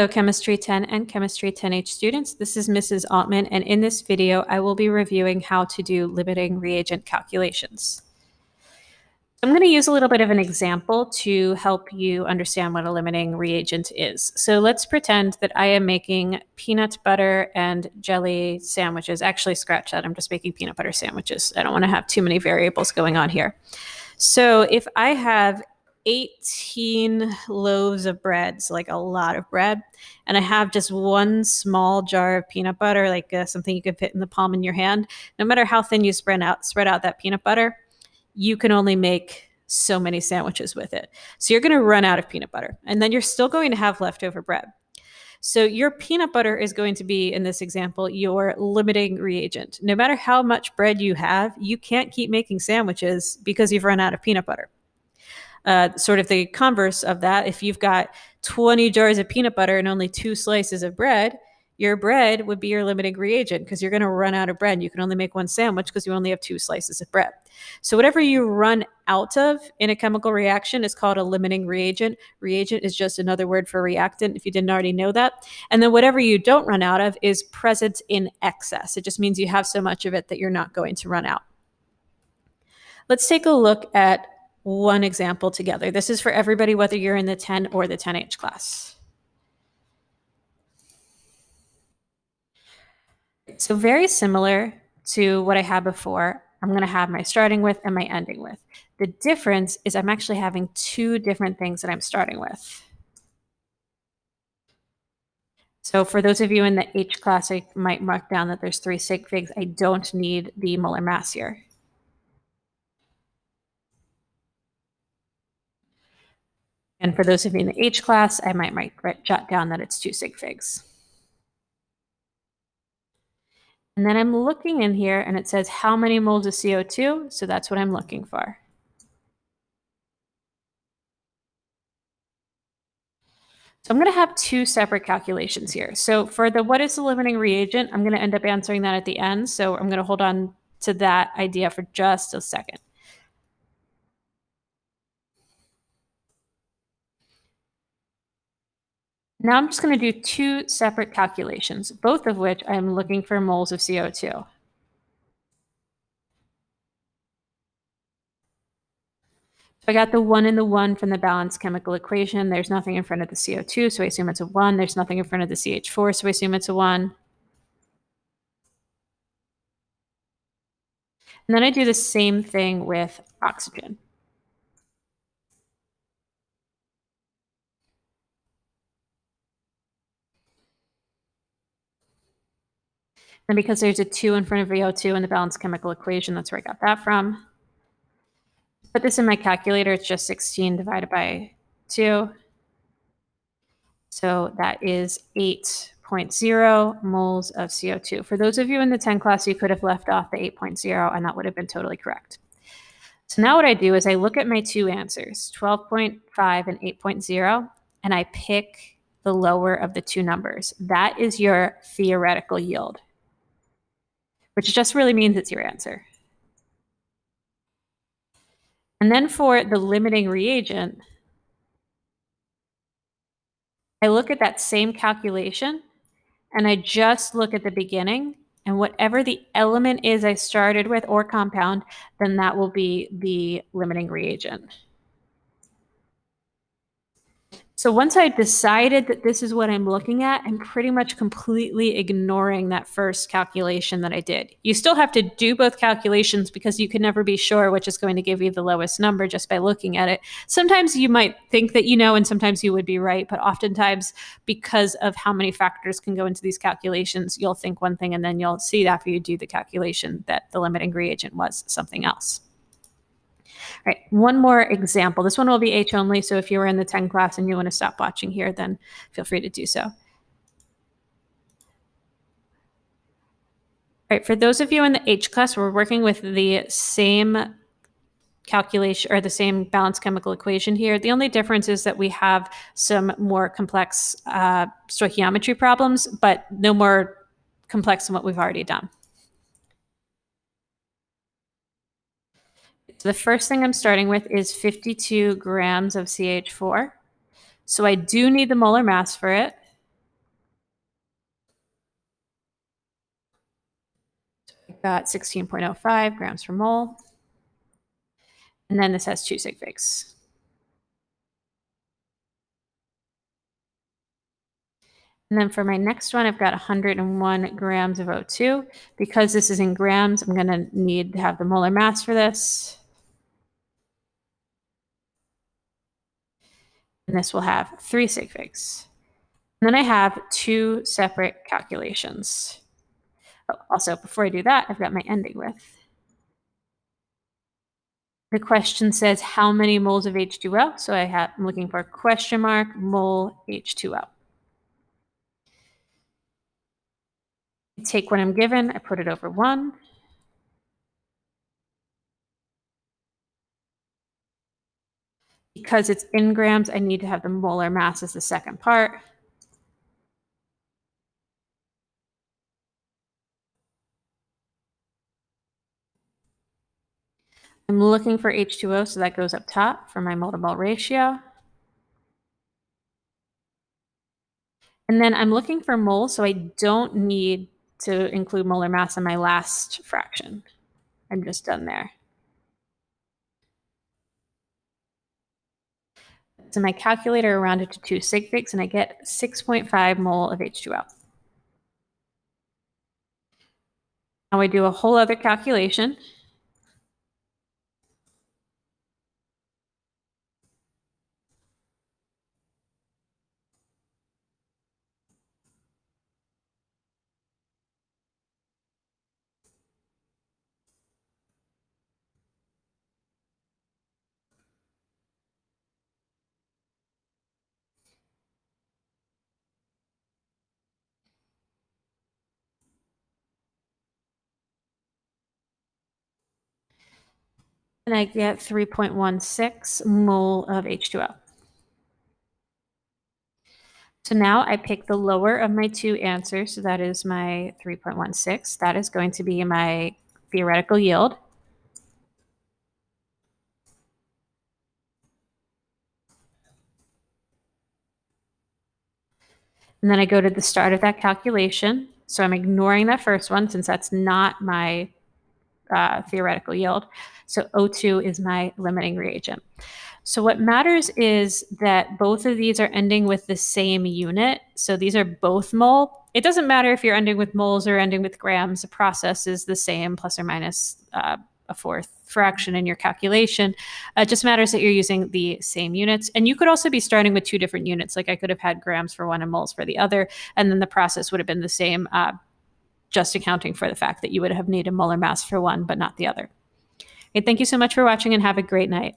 Hello, Chemistry 10 and Chemistry 10H students. This is Mrs. Altman, and in this video, I will be reviewing how to do limiting reagent calculations. I'm going to use a little bit of an example to help you understand what a limiting reagent is. So let's pretend that I am making peanut butter and jelly sandwiches. Actually, scratch that. I'm just making peanut butter sandwiches. I don't want to have too many variables going on here. So if I have 18 loaves of bread, so like a lot of bread, and I have just one small jar of peanut butter, like something you can fit in the palm of your hand, no matter how thin you spread out that peanut butter, you can only make so many sandwiches with it. So you're going to run out of peanut butter, and then you're still going to have leftover bread. So your peanut butter is going to be, in this example, your limiting reagent. No matter how much bread you have, you can't keep making sandwiches because you've run out of peanut butter. Sort of the converse of that, if you've got 20 jars of peanut butter and only 2 slices of bread, your bread would be your limiting reagent because you're going to run out of bread. You can only make one sandwich because you only have 2 slices of bread. So whatever you run out of in a chemical reaction is called a limiting reagent. Reagent is just another word for reactant, if you didn't already know that. And then whatever you don't run out of is present in excess. It just means you have so much of it that you're not going to run out. Let's take a look at one example together. This is for everybody, whether you're in the 10 or the 10H class. So very similar to what I had before, I'm going to have my starting with and my ending with. The difference is I'm actually having 2 different things that I'm starting with. So for those of you in the H class, I might mark down that there's 3 sig figs. I don't need the molar mass here. And for those of you in the H class, I might jot down that it's 2 sig figs. And then I'm looking in here and it says how many moles of CO2, so that's what I'm looking for. So I'm going to have 2 separate calculations here. So for the what is the limiting reagent, I'm going to end up answering that at the end. So I'm going to hold on to that idea for just a second. Now I'm just going to do 2 separate calculations, both of which I'm looking for moles of CO2. So I got the 1 and the 1 from the balanced chemical equation. There's nothing in front of the CO2, so I assume it's a 1. There's nothing in front of the CH4, so I assume it's a 1. And then I do the same thing with oxygen. And because there's a 2 in front of VO2 in the balanced chemical equation, that's where I got that from. Put this in my calculator, it's just 16 divided by 2. So that is 8.0 moles of CO2. For those of you in the 10 class, you could have left off the 8.0 and that would have been totally correct. So now what I do is I look at my 2 answers, 12.5 and 8.0, and I pick the lower of the 2 numbers. That is your theoretical yield, which just really means it's your answer. And then for the limiting reagent, I look at that same calculation and I just look at the beginning, and whatever the element is I started with or compound, then that will be the limiting reagent. So once I decided that this is what I'm looking at, I'm pretty much completely ignoring that first calculation that I did. You still have to do both calculations because you can never be sure which is going to give you the lowest number just by looking at it. Sometimes you might think that you know, and sometimes you would be right, but oftentimes because of how many factors can go into these calculations, you'll think one thing and then you'll see after you do the calculation that the limiting reagent was something else. All right, one more example. This one will be H only, so if you were in the 10 class and you want to stop watching here, then feel free to do so. All right, for those of you in the H class, we're working with the same calculation or the same balanced chemical equation here. The only difference is that we have some more complex stoichiometry problems, but no more complex than what we've already done. So the first thing I'm starting with is 52 grams of CH4. So I do need the molar mass for it. Got 16.05 grams per mole. And then this has 2 sig figs. And then for my next one, I've got 101 grams of O2. Because this is in grams, I'm going to need to have the molar mass for this. And this will have 3 sig figs. And then I have 2 separate calculations. Oh, also, before I do that, I've got my ending with. The question says how many moles of H2O? So I'm looking for question mark mole H2O. I take what I'm given, I put it over 1. Because it's in grams, I need to have the molar mass as the second part. I'm looking for H2O, so that goes up top for my mole to mole ratio. And then I'm looking for moles, so I don't need to include molar mass in my last fraction. I'm just done there. So my calculator rounded to 2 sig figs, and I get 6.5 mole of H2O. Now I do a whole other calculation. And I get 3.16 mole of H2O. So now I pick the lower of my 2 answers. So that is my 3.16. That is going to be my theoretical yield. And then I go to the start of that calculation. So I'm ignoring that first one since that's not my theoretical yield. So O2 is my limiting reagent. So what matters is that both of these are ending with the same unit. So these are both mole. It doesn't matter if you're ending with moles or ending with grams. The process is the same, plus or minus a fourth fraction in your calculation. It just matters that you're using the same units. And you could also be starting with 2 different units. Like I could have had grams for one and moles for the other, and then the process would have been the same, just accounting for the fact that you would have needed molar mass for one, but not the other. Okay, thank you so much for watching and have a great night.